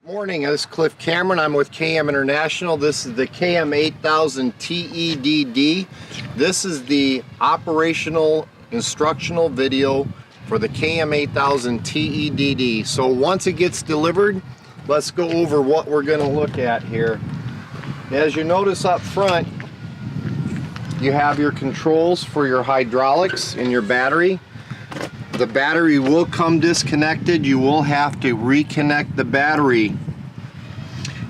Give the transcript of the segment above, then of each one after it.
Morning, this is Cliff Cameron. I'm with KM International. This is the KM8000TEDD. This is the operational instructional video for the KM8000TEDD. So once it gets delivered, let's go over what we're going to look at here. As you notice up front, you have your controls for your hydraulics and your battery. The battery will come disconnected. You will have to reconnect the battery.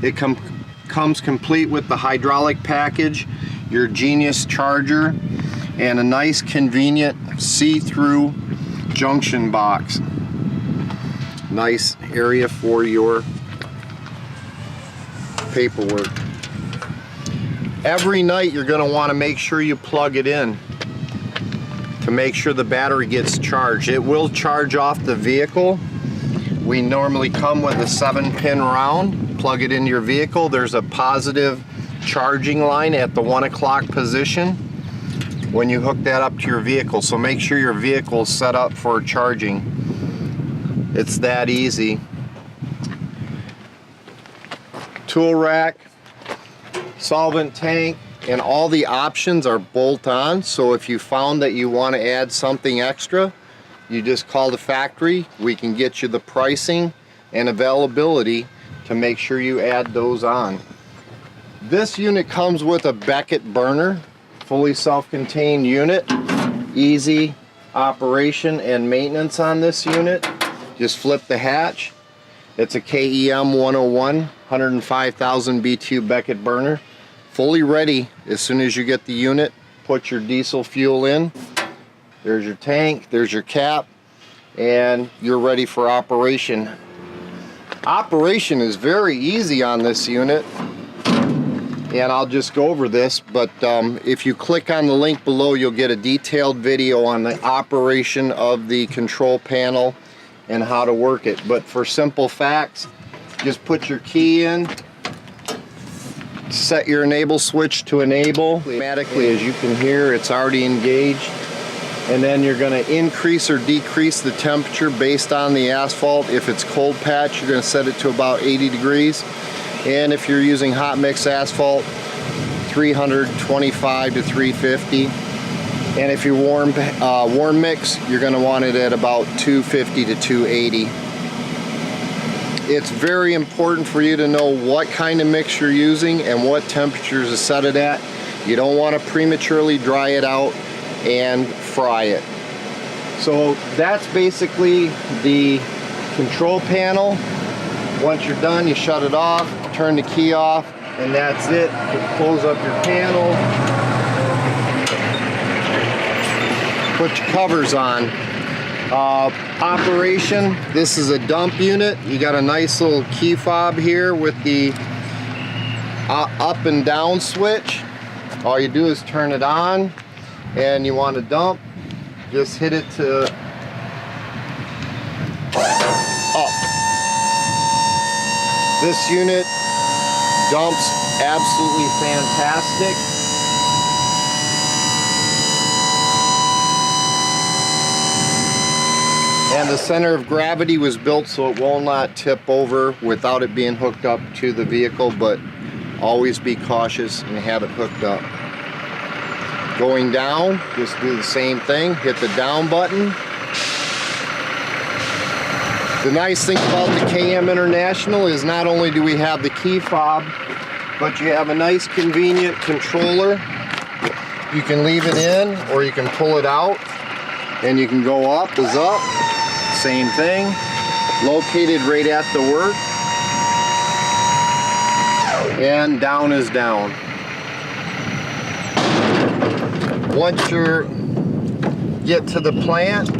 It comes complete with the hydraulic package, your Genius charger, and a nice convenient see-through junction box. Nice area for your paperwork. Every night you're going to want to make sure you plug it in to make sure the battery gets charged. It will charge off the vehicle. We normally come with a 7-pin round. Plug it into your vehicle. There's a positive charging line at the 1 o'clock position when you hook that up to your vehicle. So make sure your vehicle is set up for charging. It's that easy. Tool rack, solvent tank, and all the options are bolt-on. So if you found that you want to add something extra, you just call the factory. We can get you the pricing and availability to make sure you add those on. This unit comes with a Beckett burner, fully self-contained unit. Easy operation and maintenance on this unit. Just flip the hatch. It's a KEM 101, 105,000 BTU Beckett burner. Fully ready as soon as you get the unit. Put your diesel fuel in. There's your tank, there's your cap, and you're ready for operation. Operation is very easy on this unit, and I'll just go over this, but if you click on the link below, you'll get a detailed video on the operation of the control panel and how to work it. But for simple facts, just put your key in, set your enable switch to enable. Automatically, as you can hear, it's already engaged. And then you're going to increase or decrease the temperature based on the asphalt. If it's cold patch, you're going to set it to about 80 degrees. And if you're using hot mix asphalt, 325 to 350. And if you're warm mix, you're going to want it at about 250 to 280. It's very important for you to know what kind of mix you're using and what temperatures to set it at. You don't want to prematurely dry it out and fry it. So that's basically the control panel. Once you're done, you shut it off, turn the key off, and that's it. Close up your panel. Put your covers on. Operation, this is a dump unit. You got a nice little key fob here with the up and down switch. All you do is turn it on, and you want to dump, just hit it to up. This unit dumps absolutely fantastic. And the center of gravity was built so it will not tip over without it being hooked up to the vehicle, but always be cautious and have it hooked up. Going down, just do the same thing, hit the down button. The nice thing about the KM International is not only do we have the key fob, but you have a nice convenient controller. You can leave it in or you can pull it out, and you can go up is up. Same thing, located right at the work, and down is down. Once you get to the plant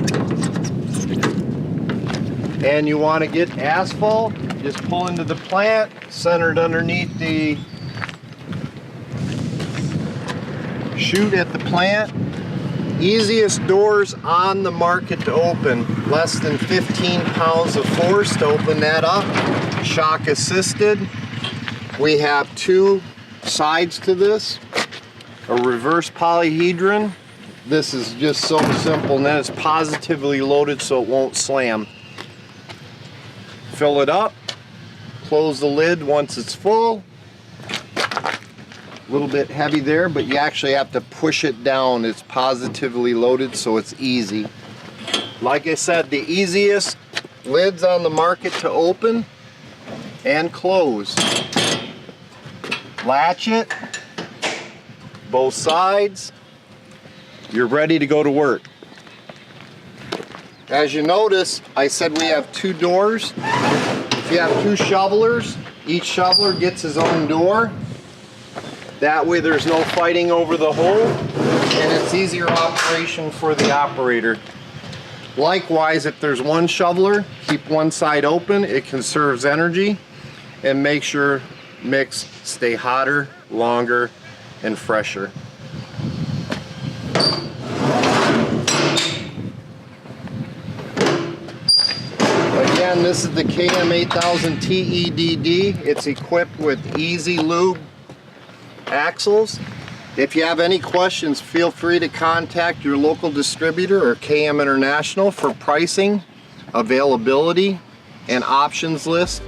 and you want to get asphalt, just pull into the plant, centered underneath the chute at the plant. Easiest doors on the market to open. Less than 15 pounds of force to open that up. Shock assisted. We have two sides to this. A reverse polyhedron. This is just so simple, and then it's positively loaded so it won't slam. Fill it up, close the lid once it's full. A little bit heavy there, but you actually have to push it down. It's positively loaded, so it's easy. Like I said, the easiest lids on the market to open and close. Latch it, both sides. You're ready to go to work. As you notice, I said we have 2 doors. If you have 2 shovelers, each shoveler gets his own door. That way there's no fighting over the hole, and it's easier operation for the operator. Likewise, if there's 1 shoveler, keep one side open. It conserves energy and makes your mix stay hotter, longer, and fresher. Again, this is the KM8000TEDD. It's equipped with Easy Lube axles. If you have any questions, feel free to contact your local distributor or KM International for pricing, availability, and options list.